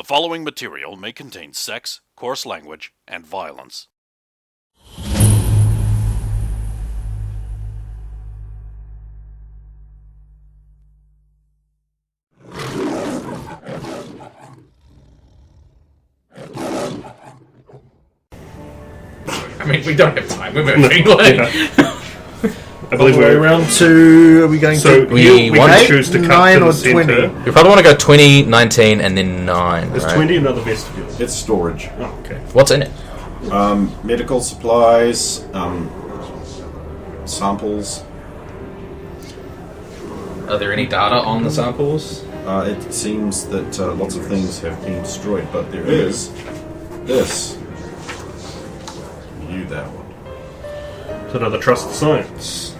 following material may contain sex, coarse language, and violence. I mean, we don't have time. We're moving. I believe we're around to. Are we going so to? we can choose to cut 9 to or the 20? center. We probably want to go 20, 19, and then 9. There's right? 20 another vestibule. It's storage. Oh, okay. What's in it? Medical supplies, samples. Are there any data on the samples? It seems that lots of things have been destroyed, but there is this. You that one. It's another trusted science.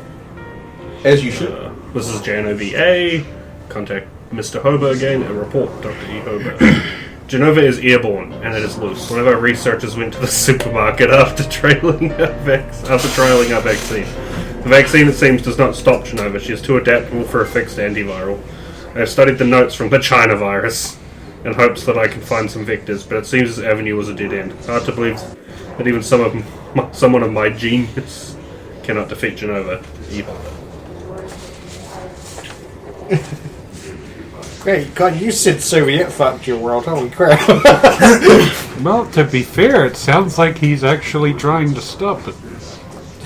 As you should. This is Jen0va. Contact Mr. Hoba again and report Dr. E. Hoba. Jen0va is airborne and it is loose. One of our researchers went to the supermarket after trialing our vaccine. The vaccine, it seems, does not stop Jen0va. She is too adaptable for a fixed antiviral. I have studied the notes from the China virus in hopes that I can find some vectors, but it seems this avenue was a dead end. Hard to believe that even someone of my genius cannot defeat Jen0va. Great, God, you said Soviet fucked your world. Holy crap. Well, to be fair, it sounds like he's actually trying to stop it.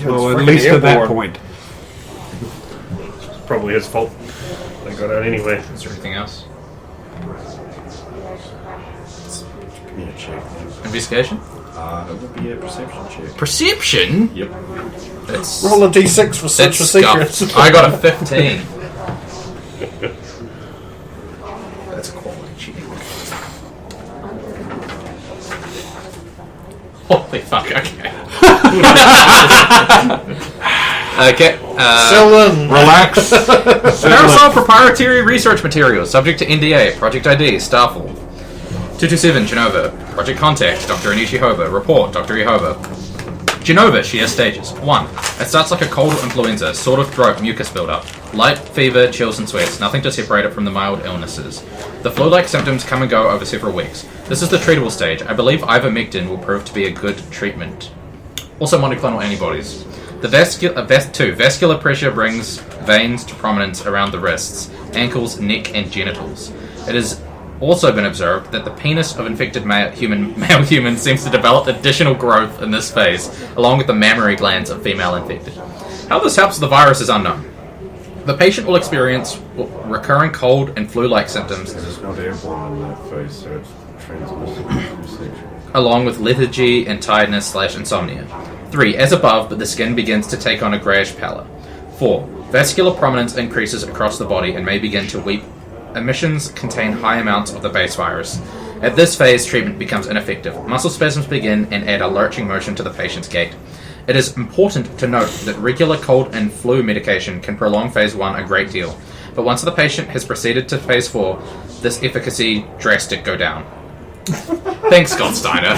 Well, at freaking least at that airborne. point. It's probably his fault. They got out anyway. Is there anything else? Give me a check. Investigation? It would be a perception check. Perception? Yep. It's, Roll a d6 for such a secret. scuffed. I got a 15. That's a quality cheating. Holy fuck, okay. Okay. Relax. Parasol proprietary research materials, subject to NDA, Project ID, Starfall. 227, Jen0va. Project Contact, Dr. Anishi Hoba. Report, Dr. E. Hoba. Jen0va, she has stages. 1. It starts like a cold or influenza, sort of throat mucus buildup. Light, fever, chills and sweats, nothing to separate it from the mild illnesses. The flu-like symptoms come and go over several weeks. This is the treatable stage. I believe ivermectin will prove to be a good treatment. Also monoclonal antibodies. The vascular pressure brings veins to prominence around the wrists, ankles, neck, and genitals. It has also been observed that the penis of infected male humans seems to develop additional growth in this phase, along with the mammary glands of female infected. How this helps the virus is unknown. The patient will experience recurring cold and flu-like symptoms, There's not airborne in that phase, so it's transmissible sexually. along with lethargy and tiredness/insomnia. 3. As above, but the skin begins to take on a greyish pallor. 4. Vascular prominence increases across the body and may begin to weep. Emissions contain high amounts of the base virus. At this phase, treatment becomes ineffective. Muscle spasms begin and add a lurching motion to the patient's gait. It is important to note that regular cold and flu medication can prolong phase 1 a great deal, but once the patient has proceeded to phase 4, this efficacy drastic go down. Thanks, Scott Steiner.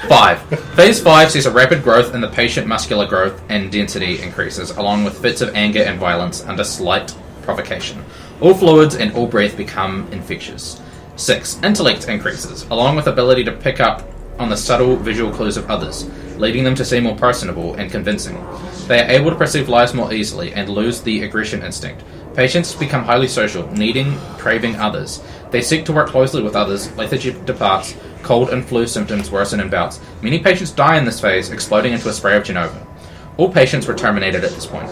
5. Phase 5 sees a rapid growth in the patient muscular growth and density increases, along with fits of anger and violence under slight provocation. All fluids and all breath become infectious. 6. Intellect increases, along with ability to pick up on the subtle visual clues of others, leading them to seem more personable and convincing. They are able to perceive lies more easily and lose the aggression instinct. Patients become highly social, craving others. They seek to work closely with others, lethargy departs, cold and flu symptoms worsen in bouts. Many patients die in this phase, exploding into a spray of Jen0va. All patients were terminated at this point.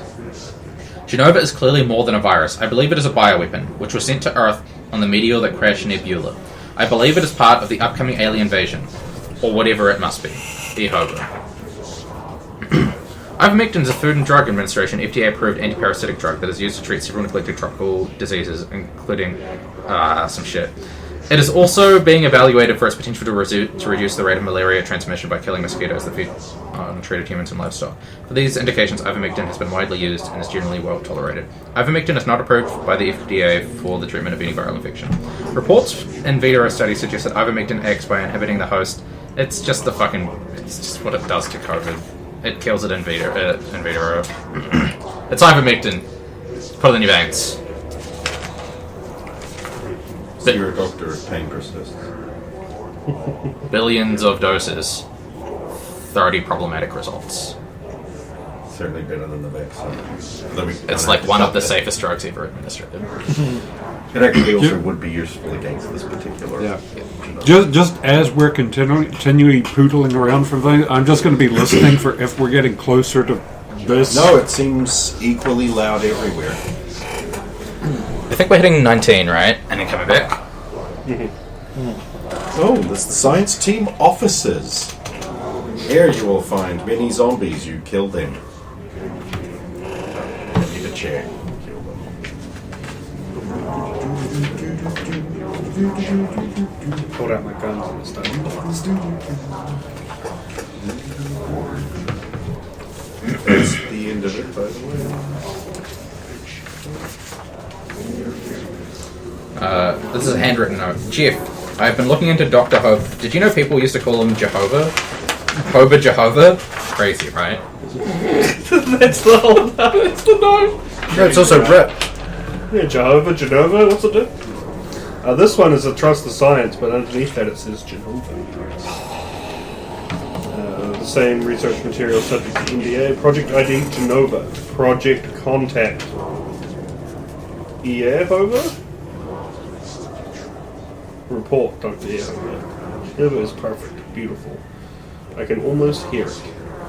Jen0va is clearly more than a virus. I believe it is a bioweapon, which was sent to Earth on the meteor that crashed near Beulah. I believe it is part of the upcoming alien invasion, or whatever it must be. E. Hoba. Ivermectin is a Food and Drug Administration FDA-approved antiparasitic drug that is used to treat several neglected tropical diseases, including some shit. It is also being evaluated for its potential to reduce the rate of malaria transmission by killing mosquitoes that feed on untreated humans and livestock. For these indications, ivermectin has been widely used and is generally well tolerated. Ivermectin is not approved by the FDA for the treatment of any viral infection. Reports in vitro studies suggest that ivermectin acts by inhibiting the host. It's just what it does to COVID. It kills it in vitro. It's ivermectin. Put it in your veins. Your doctor pain persists. Billions of doses, 30 problematic results. Certainly better than the vaccine. It's like one of the safest drugs ever administered. It actually also would be useful against this particular. Yeah. Just as we're continually poodling around for things, I'm just going to be listening for if we're getting closer to this. No, it seems equally loud everywhere. I think we're hitting 19, right? And then coming back. Oh, that's the science team officers. Here you will find many zombies. You kill them. I need a chair. Kill them. Pulled out my guns and started blasting. That's the end of it, by the way. This is a handwritten note. Jeff, I've been looking into Dr. Hope. Did you know people used to call him Jehovah? Hoba Jehovah? Crazy, right? That's the whole. That's the note. No, it's also ripped. Yeah, Jen0va, what's it do? This one is a trust the science, but underneath that it says Jen0va. The same research material subject to NDA. Project ID Jen0va. Project contact. Jen0va? Report, Dr. Jen0va. Jen0va is perfect, beautiful. I can almost hear it.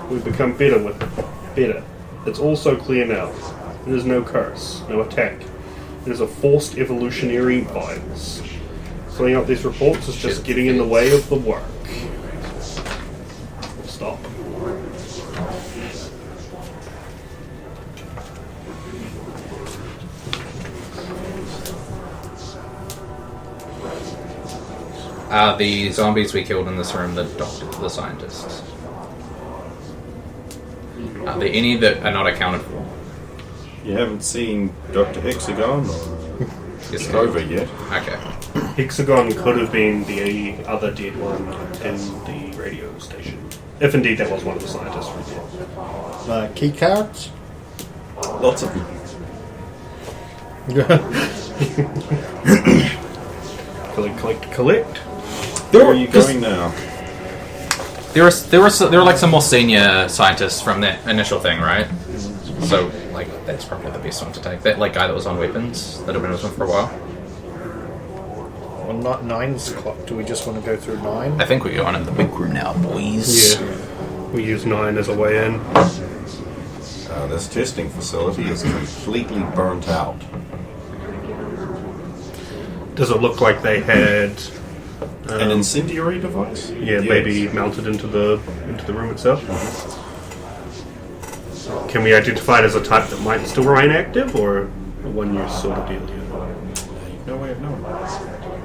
We've become better with it. Better. It's all so clear now. It is no curse, no attack. It is a forced evolutionary virus. Filling out these reports is just getting in the way of the work. Stop. Are the zombies we killed in this room the scientists? Are there any that are not accounted for? You haven't seen Dr. Hexagon or Yes, Jen0va yet? Okay. Hexagon could have been the other dead one in the radio station. If indeed that was one of the scientists from there. Key cards? Lots of them. Collect. Where are you going now? There were like some more senior scientists from that initial thing, right? So like that's probably the best one to take. That like guy that was on weapons that had been with him for a while. Well, not 9's clock. Do we just want to go through 9? I think we're going in the big room now, boys. Yeah. We use 9 as a way in. This testing facility is completely burnt out. Does it look like they had An incendiary device? yeah, Yes. maybe mounted into the room itself? Can we identify it as a type that might still remain active, or a one-use sort of deal? No way of knowing.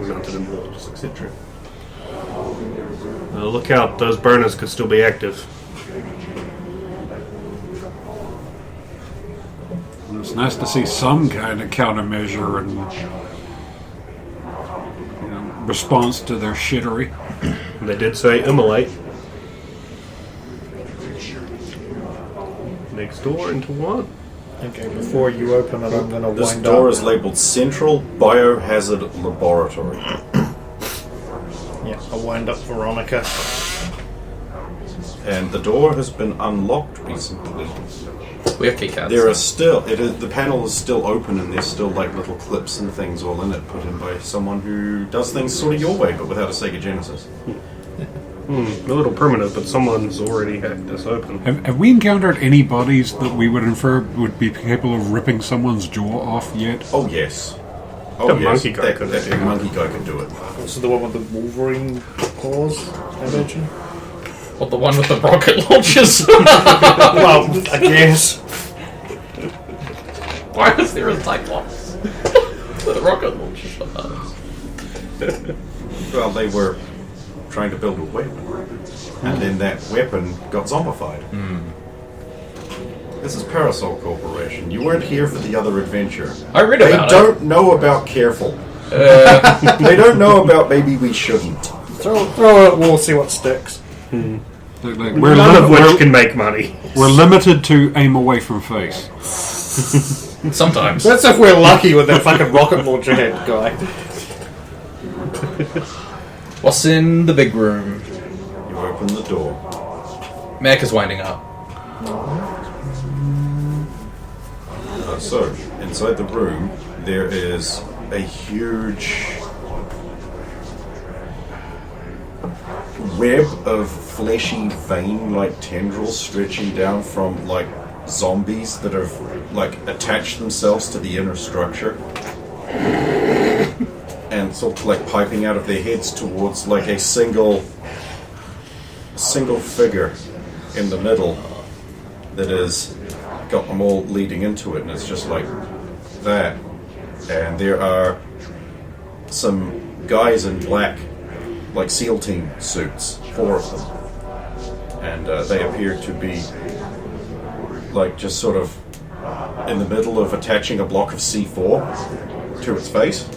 Mounted in walls, etc. Look out, those burners could still be active. It's nice to see some kind of countermeasure and response to their shittery. And they did say immolate. Next door into one. Okay, before you open it, I'm going to This wind door up. is labeled Central Biohazard Laboratory. Yeah, I'll wind up Veronica. And the door has been unlocked recently. We have keycards. There are still, the panel is still open and there's still like little clips and things all in it put in by someone who does things sort of your way but without a Sega Genesis. A little primitive, but someone's already hacked this open. Have we encountered any bodies that we would infer would be capable of ripping someone's jaw off yet? Oh yes. Oh The yes. monkey guy could that do it. monkey guy could do it. This is the one with the Wolverine claws, I imagine. Or the one with the rocket launchers. Well, I guess. Why is there a Cyclops? The rocket launchers for those. Well, they were trying to build a weapon. And then that weapon got zombified. This is Parasol Corporation. You weren't here for the other adventure. I read They about don't know about careful. They don't know about maybe we shouldn't. Throw it, we'll see what sticks. None of which can make money. We're limited to aim away from face. Sometimes. That's if we're lucky with that fucking rocket launcher head guy. What's in the big room? You open the door. Mac is winding up. So, inside the room, there is a huge web of fleshy vein-like tendrils stretching down from, like, zombies that have, like, attached themselves to the inner structure. And sort of, like, piping out of their heads towards, like, a single figure in the middle that is got them all leading into it, and it's just like that. And there are some guys in black, like SEAL team suits, 4 of them, and they appear to be like just sort of in the middle of attaching a block of C4 to its face,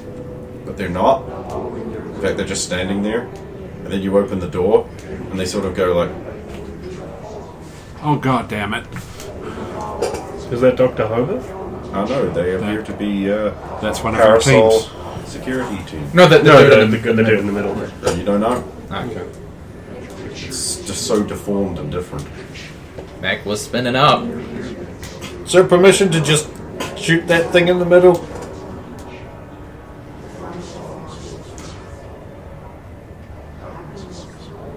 but they're not. In fact, they're just standing there. And then you open the door, and they sort of go like, Oh, God damn it. Is that Dr. Hover? oh no, they appear to be That's one of our Parasol teams. security team. No, the No, dude the dude in the middle there. You don't know? Okay. It's just so deformed and different. Mac was spinning up. Is there permission to just shoot that thing in the middle?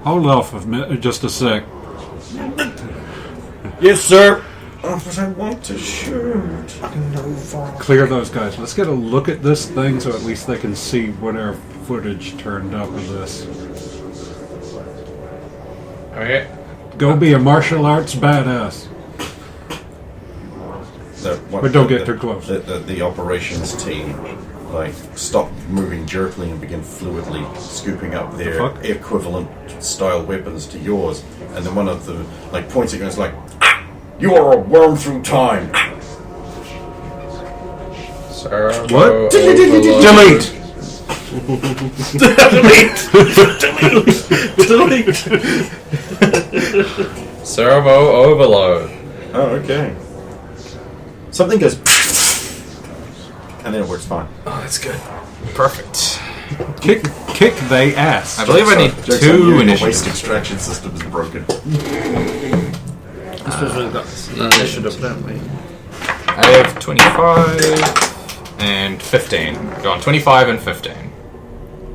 Hold off just a sec. Yes, sir. Oh, but I want to shoot. Clear those guys. Let's get a look at this thing so at least they can see what our footage turned up of this. Okay. Go be a martial arts badass. But don't get too close. The operations team, like, stop moving jerkily and begin fluidly scooping up their fuck? equivalent style weapons to yours. And then one of them, like, points at you and is like, "Ah, you are a worm through time." Servo What? overload. Delete! Servo overload. Oh, okay. Something goes, and then it works fine. Oh, that's good. Perfect. Kick they ass. I believe I need Joke's on 2 you, the initiative. waste extraction system is broken. I suppose we've got initiative, don't we? I have 25 and 15. Go on, 25 and 15.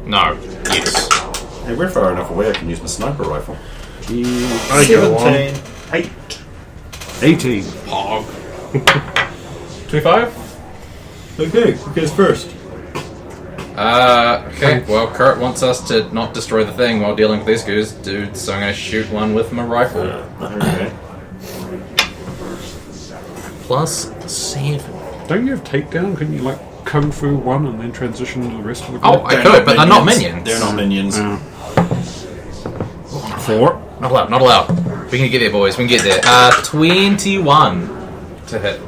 No. Yes. Hey, we're far enough away I can use my sniper rifle. I go on. 8. 18. Hog. 25? Okay, who goes first? Okay. Well, Kurt wants us to not destroy the thing while dealing with these dudes, so I'm going to shoot one with my rifle. Okay. Plus 7. Don't you have takedown? Couldn't you, like, kung fu one and then transition to the rest of the Oh, group? I could, but they're not minions. They're not minions. 4. Not allowed, not allowed. We can get there, boys. We can get there. 21 to hit.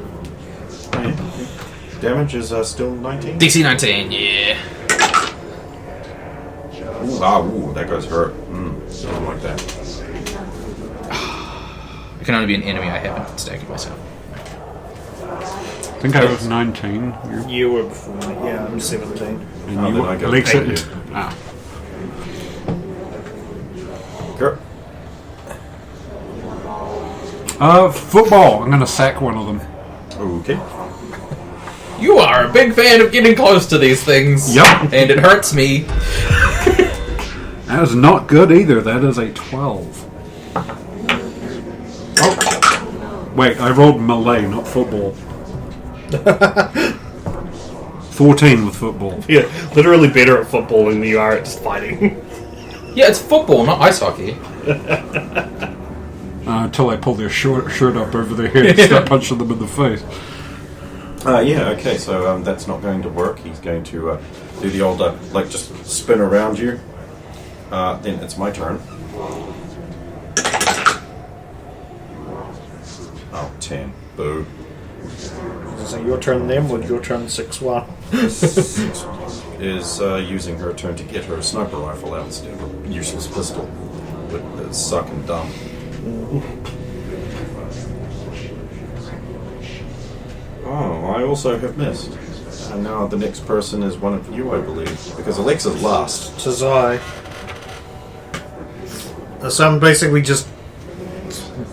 Damage is still 19? DC 19, yeah. Ooh, that goes hurt. Something like that. It can only be an enemy I haven't stacked myself. I think I was 19. You were before me. Yeah, I'm 17. And Oh, you then I go Alexa- 8. Ah. Kurt. Football. I'm going to sack one of them. Okay. You are a big fan of getting close to these things. Yup. And it hurts me. That is not good either. That is a 12. Oh. Wait, I rolled melee, not football. 14 with football. Yeah, literally better at football than you are at just fighting. Yeah, it's football, not ice hockey. Until I pull their shirt up over their head and start punching them in the face. Yeah, okay, so that's not going to work. He's going to do the old, like, just spin around you. Then it's my turn. Oh, 10. Boo. Is it your turn then? Would your turn 6-1? Is using her turn to get her sniper rifle out instead of a useless pistol. But it's suck and dumb. Oh, I also have missed. And now the next person is one of you, I believe, because Alexa's last. Tis I. So I'm basically just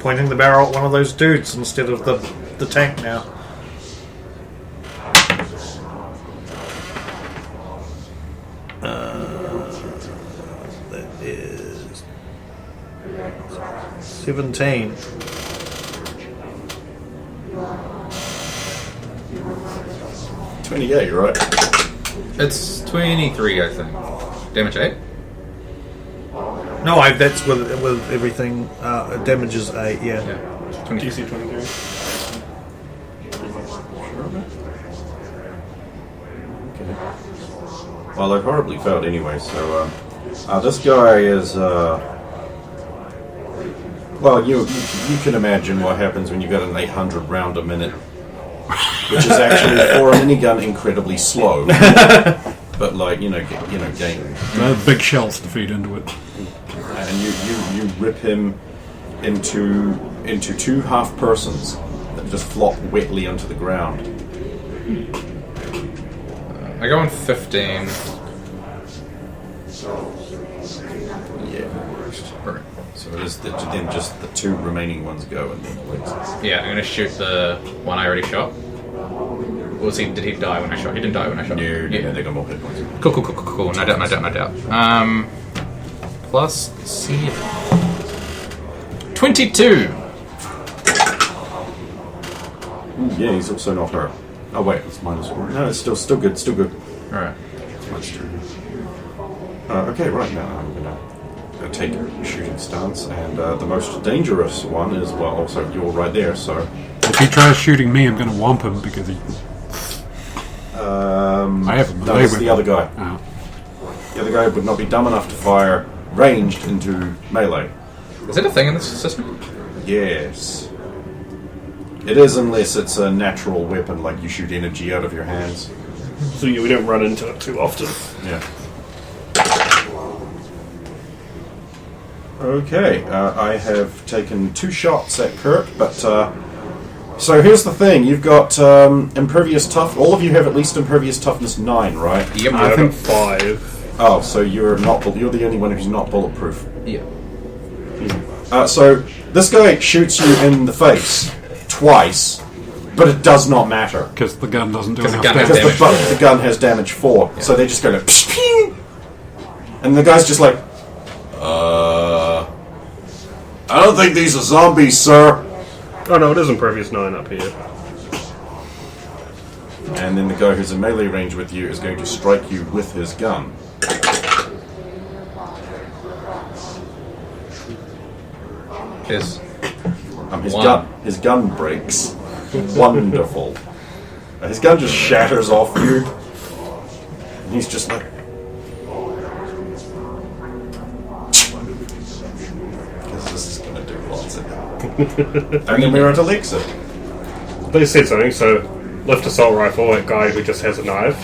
pointing the barrel at one of those dudes instead of the tank now. That is 17. $28, right? It's 23, I think. Damage 8? No, that's with everything. Damage is 8, yeah. Yeah. 23. DC 23. Okay. Well, I horribly failed anyway, so this guy is well, you can imagine what happens when you've got an 800 round a minute, which is actually for a minigun incredibly slow. But like game. Big shells to feed into it. And you rip him into two half persons that just flop wetly onto the ground. I go on 15. Yeah, worst. Right. So it is then just the two remaining ones go and then Alexis. Yeah, I'm gonna shoot the one I already shot. Did he die when I shot? He didn't die when I shot. No, they got more hit points. Cool. No doubt. Plus 7. 22! Ooh, yeah, he's also not hurt. Oh wait, it's -1. No, it's still good. Alright. It's much true. Okay, right now I'm gonna take a shooting stance, and the most dangerous one is, well, also you're right there, so... If he tries shooting me, I'm going to whomp him because he... I have a no, melee it's the weapon. other guy. Oh. The other guy would not be dumb enough to fire ranged into melee. Is it a thing in this system? Yes. It is, unless it's a natural weapon, like you shoot energy out of your hands. So yeah, we don't run into it too often. Yeah. Okay, I have taken 2 shots at Kirk, but so here's the thing: you've got impervious tough. All of you have at least impervious toughness 9, right? Yep. I think 5. Oh, so you're not. You're the only one who's not bulletproof. Yeah. So this guy shoots you in the face twice, but it does not matter Because the gun doesn't do 'Cause the enough gun has damage. damage. the gun has damage 4. Yeah. So they just go like, psh, ping! And the guy's just like, I don't think these are zombies, sir. Oh no, it is impervious 9 up here. And then the guy who's in melee range with you is going to strike you with his gun. His His gun breaks. Wonderful. His gun just shatters off you. And he's just like... Because this is going to do lots of damage. And then we're on to Lexa. They said something, so lift assault rifle, that guy who just has a knife.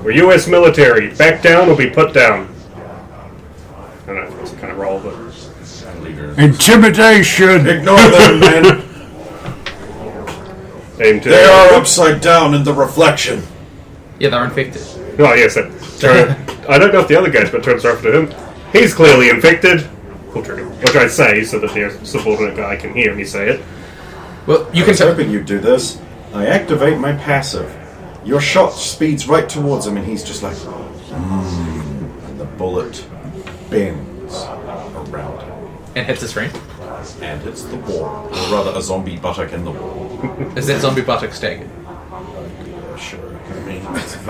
We're US military. Back down or be put down. I don't know if it's kind of roll, but... Intimidation! Ignore them, men. Aim to... They are upside down in the reflection. Yeah, they're infected. Oh yes, I don't know if the other guys, but turns off to him. He's clearly infected. Pull trigger. Which I say so that their subordinate guy can hear me say it. Well, you I can was hoping you'd do this. I activate my passive. Your shot speeds right towards him, and he's just like, and the bullet bends around him and hits his friend. and hits the wall, or rather, a zombie buttock in the wall. Is that zombie buttock staggered? Sure, I mean,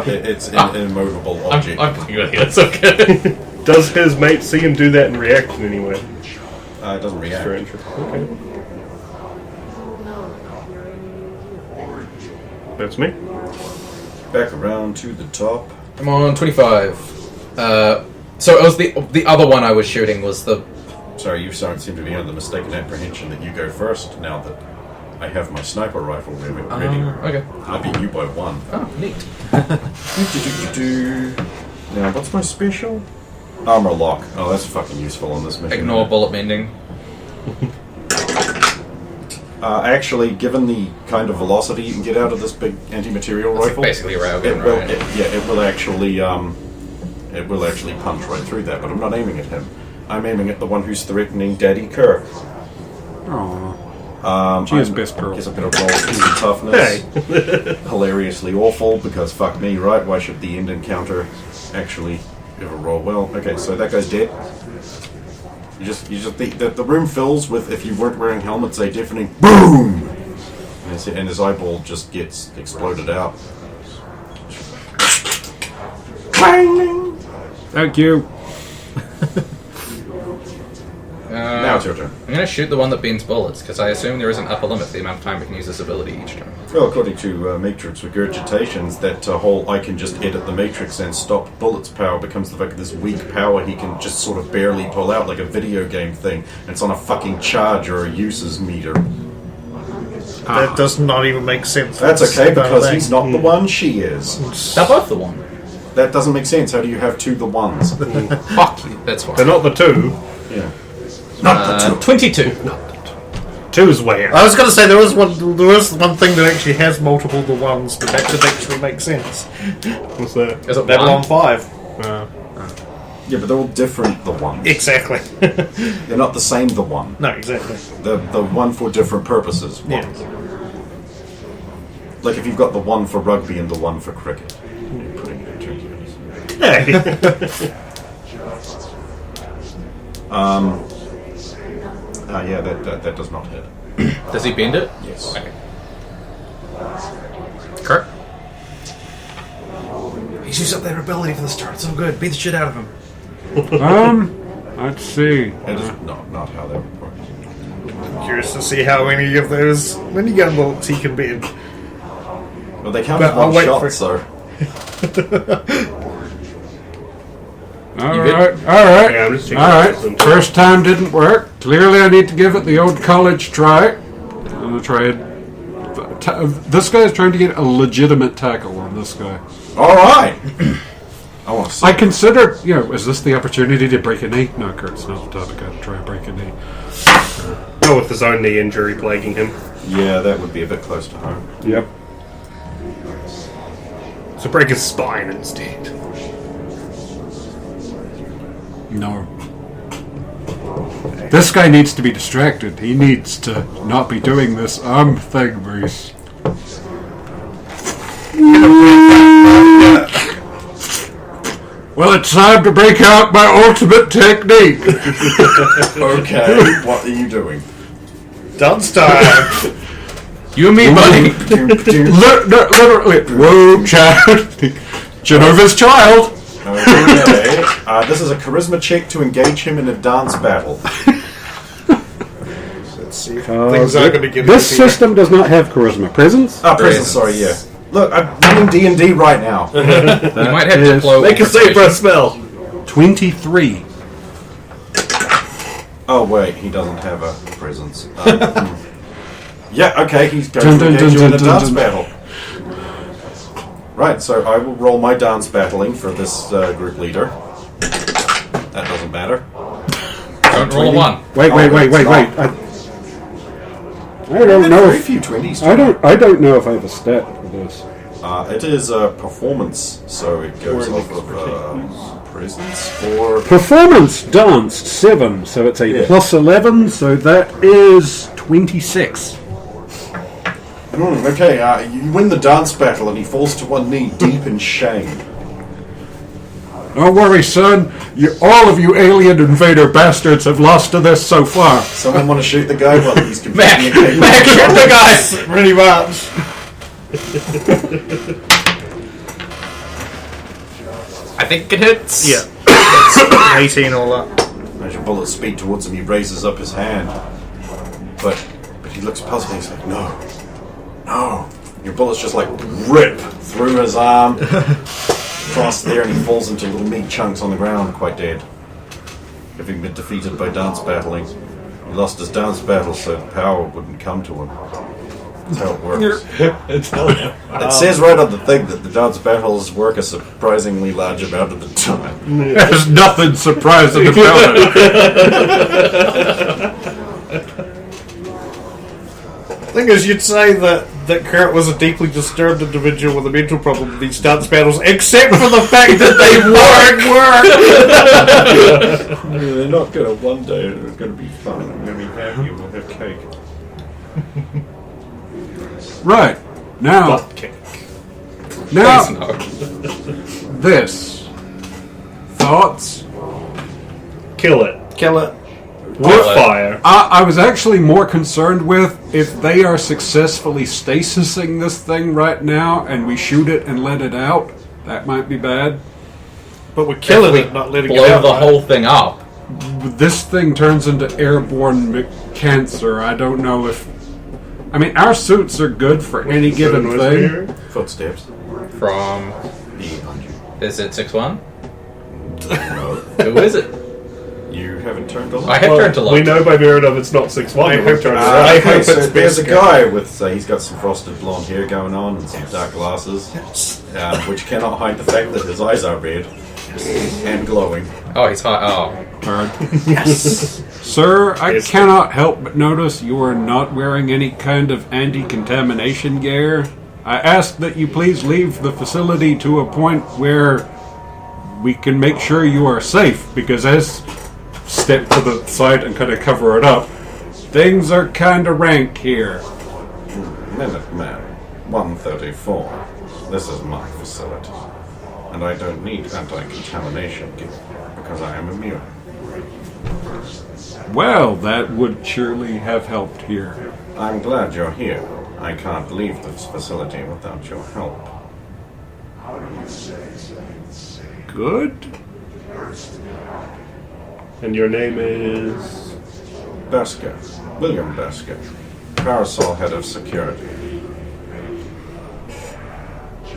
it's an immovable object. I'm fucking with you. It's okay. Does his mate see him do that and react in any way? It doesn't react. Very interesting. Okay. That's me. Back around to the top. I'm on 25. So it was the other one I was shooting was the... Sorry, you seem to be under the mistaken apprehension that you go first now that I have my sniper rifle ready. Okay. I beat you by 1. Oh, neat. Now, what's my special? Armor lock. Oh, that's fucking useful on this mission. Ignore bullet mending. Actually, given the kind of velocity you can get out of this big anti-material It's like rifle, basically a railgun, it will, right? it will actually punch right through that. But I'm not aiming at him. I'm aiming at the one who's threatening Daddy Kirk. Aww. She is best girl. I guess I'm going to roll 2 toughness. Hilariously awful, because fuck me, right? Why should the end encounter actually ever roll well? Okay, so that guy's dead. The room fills with, if you weren't wearing helmets, a deafening BOOM! And his eyeball just gets exploded out. Clang! Thank you. Now it's your turn. I'm going to shoot the one that bends bullets, because I assume there is an upper limit to the amount of time we can use this ability each turn. Well, according to Matrix Regurgitations, that whole I can just edit the Matrix and stop bullets power becomes the fact of this weak power he can just sort of barely pull out like a video game thing. And it's on a fucking charge or a uses meter. That does not even make sense. That's okay, because he's not the one, she is. They're both the one. That doesn't make sense. How do you have 2 the ones? Fuck you. That's fine. They're not the 2. Yeah. Not the 2. 22. 2 is way out. I was going to say there was one thing that actually has multiple the ones that actually make sense. What's that? Is it Babylon one? 5. Yeah, but they're all different, the ones. Exactly. They're not the same, the one. No, exactly. The one for different purposes. Yeah. Like if you've got the one for rugby and the one for cricket. You're putting it in terms of yeah, that does not hit. Does he bend it? Yes. Okay. Kirk? He's used up their ability for this turn. It's so good. Beat the shit out of him. Let's see. That is not how that would work. Curious to see how many of those minigun bullets he can bend. Well, they count But as I'll one wait shot, for- so... Alright. Yeah, I'm just checking Alright. this one. First time didn't work. Clearly I need to give it the old college try. I'm gonna try it. This guy's trying to get a legitimate tackle on this guy. Alright! I want to see. I consider, is this the opportunity to break a knee? No, Kurt's not the type of guy to try and break a knee. Go with his own knee injury plaguing him. Yeah, that would be a bit close to home. Yep. So break his spine instead. No. This guy needs to be distracted. He needs to not be doing this thing, Bruce. Well, it's time to break out my ultimate technique. Okay, what are you doing? Dance time. You and me, buddy. Literally, whoa, child. Jen0va's child. Okay, this is a charisma check to engage him in a dance battle. Let's see if things are going to get This easier. system does not have charisma. Presence? Presence, sorry, yeah. Look, I'm running D&D right now. You might have to blow. Make a save for a spell. 23. Oh, wait, he doesn't have a presence. Yeah, okay, he's going to engage you in a dance battle. Right, so I will roll my dance battling for this group leader. That doesn't matter. Don't roll a 1. Wait. I don't know. Very few 20s. I don't know if I have a stat for this. It is a performance, so it goes off of presence or... Performance dance 7, so it's a Yeah. plus 11, so that is 26. Okay, you win the dance battle and he falls to one knee deep in shame. Don't worry, son. All of you alien invader bastards have lost to this so far. Someone want to shoot the guy while he's completely incapable? Mac, shoot the guy! Pretty much. I think it hits. Yeah. It's 18 all up. As your bullets speed towards him, he raises up his hand. But he looks puzzled. He's like, no. Your bullets just like rip through his arm, across there, and he falls into little meat chunks on the ground, quite dead. Having been defeated by dance battling. He lost his dance battle, so power wouldn't come to him. That's how it works. It says right on the thing that the dance battles work a surprisingly large amount of the time. There's nothing surprising about it. thing is, you'd say that Kurt was a deeply disturbed individual with a mental problem with these dance battles, except for the fact that they work. They're not going to one day, it's going to be fun. I'm going to be happy, we'll have cake. Right. Now, Butt cake. now Please no. this. Thoughts? Kill it. Kill it. With fire. I was actually more concerned with if they are successfully stasising this thing right now and we shoot it and let it out. That might be bad. But we're killing it, not letting it Blow out. the right? whole thing up. This thing turns into airborne cancer. I don't know if... I mean, our suits are good for any given Noise thing. here. Footsteps. From... Behind you. Is it 6-1? No. Who is it? You haven't turned on. I have turned to We lock. know by Meredith it's not 6-1. I but hope- we've turned it I around. hope So it's there's a Biscuit. guy with, he's got some frosted blonde hair going on and some dark glasses, which cannot hide the fact that his eyes are red and glowing. Oh, he's hot. Oh. Alright. Sir, I Yes. cannot help but notice you are not wearing any kind of anti-contamination gear. I ask that you please leave the facility to a point where we can make sure you are safe, because as step to the side and kind of cover it up, things are kind of rank here. Minuteman 134. This is my facility. And I don't need anti-contamination gear because I am immune. Well, that would surely have helped here. I'm glad you're here. I can't leave this facility without your help. Good? And your name is... Besker. William Besker. Parasol head of security.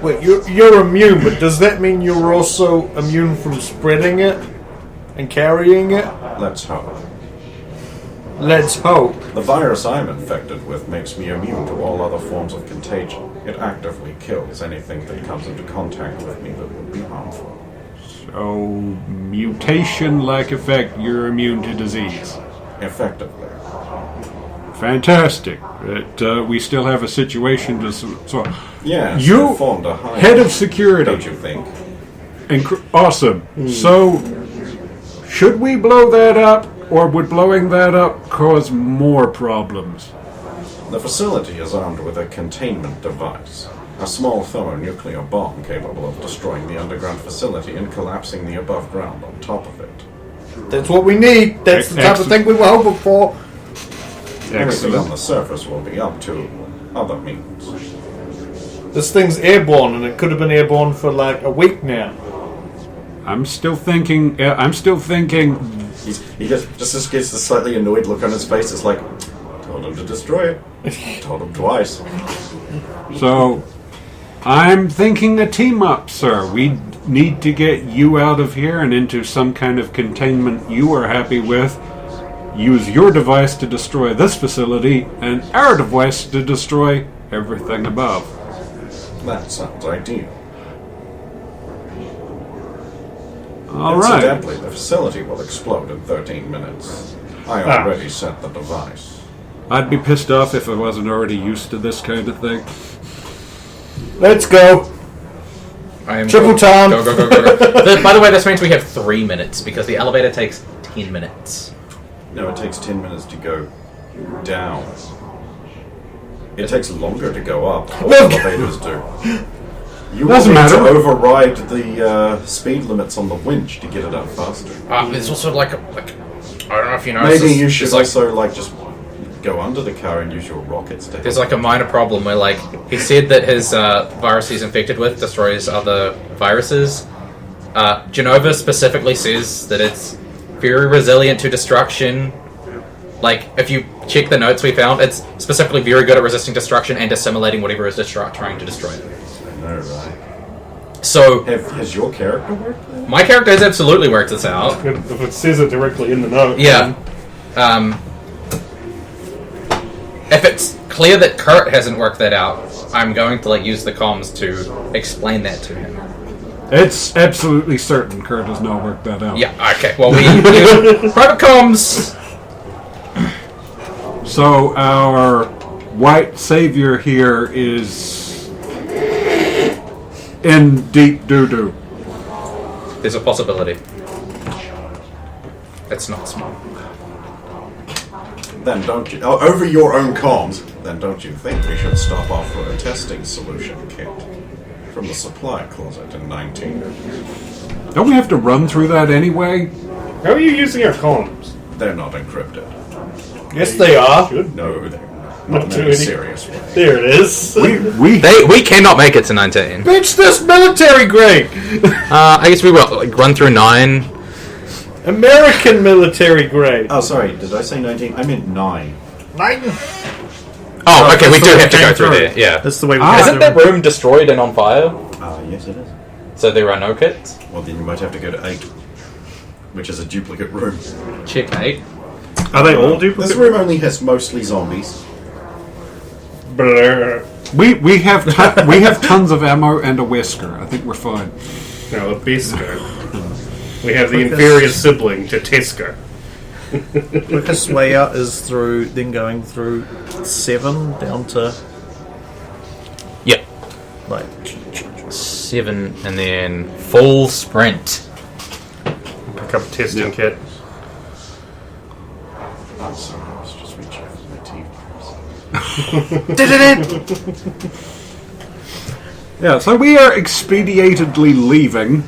Wait, you're immune, but does that mean you're also immune from spreading it and carrying it? Let's hope. Let's hope. The virus I'm infected with makes me immune to all other forms of contagion. It actively kills anything that comes into contact with me that would be harmful. So, mutation-like effect, you're immune to disease. Effectively. Fantastic. But we still have a situation to solve. Yes, You, it formed a high head of security, don't you think? awesome. So, should we blow that up, or would blowing that up cause more problems? The facility is armed with a containment device. A small thermonuclear bomb capable of destroying the underground facility and collapsing the above ground on top of it. That's what we need. That's the type of thing we were hoping for. Everything on the surface will be up to other means. This thing's airborne, and it could have been airborne for like a week now. I'm still thinking. He just gets the slightly annoyed look on his face. It's like, told him to destroy it. Told him twice. So, I'm thinking a team up, sir. We need to get you out of here and into some kind of containment you are happy with. Use your device to destroy this facility, and our device to destroy everything above. That sounds ideal. All right. Incidentally, the facility will explode in 13 minutes. I already sent the device. I'd be pissed off if I wasn't already used to this kind of thing. Let's go. I am Triple time. Go. By the way, this means we have 3 minutes because the elevator takes 10 minutes. No, it takes 10 minutes to go down. It takes longer to go up. All elevators do. You will Doesn't need matter. to override the speed limits on the winch to get it up faster. There's also like I don't know if you know. Maybe you should there's also just go under the car and use your rockets to. There's like a minor problem where he said that his virus he's infected with destroys other viruses. Jen0va specifically says that it's very resilient to destruction. Like, if you check the notes we found, it's specifically very good at resisting destruction and assimilating whatever is trying to destroy it. No, right. So, Has your character worked then? my character has absolutely worked this out. If it says it directly in the note. Yeah. If it's clear that Kurt hasn't worked that out, I'm going to use the comms to explain that to him. It's absolutely certain Kurt has not worked that out. Yeah, okay. Well, we use private comms. So our white savior here is in deep doo-doo. There's a possibility. It's not small. Then don't you... Oh, over your own comms, then don't you think we should stop off for a testing solution kit from the supply closet in 19? Don't we have to run through that anyway? How are you using our comms? They're not encrypted. Yes, they are. No, they're not in any serious way. There it is. We cannot make it to 19. Bitch, this military grade! I guess we will run through 9. American military grade. Oh, sorry, did I say 19? I meant 9. 9. Oh, okay, we that's do the way have to we go came through through. there, yeah. That's the way we Isn't that room destroyed and on fire? Yes, it is. So there are no kits? Well, then you might have to go to 8, which is a duplicate room. Check 8. Are they all duplicate? This room only has mostly zombies. Blur. We have we have tons of ammo and a whisker. I think we're fine. No, a Beasker. We have the inferior sibling to Tesker. Quickest way out is through, then going through 7 down to Yep. like 7 and then full sprint. Pick up a testing kit. I'm sorry, I was just reaching for my teeth. Yeah, so we are expedientedly leaving.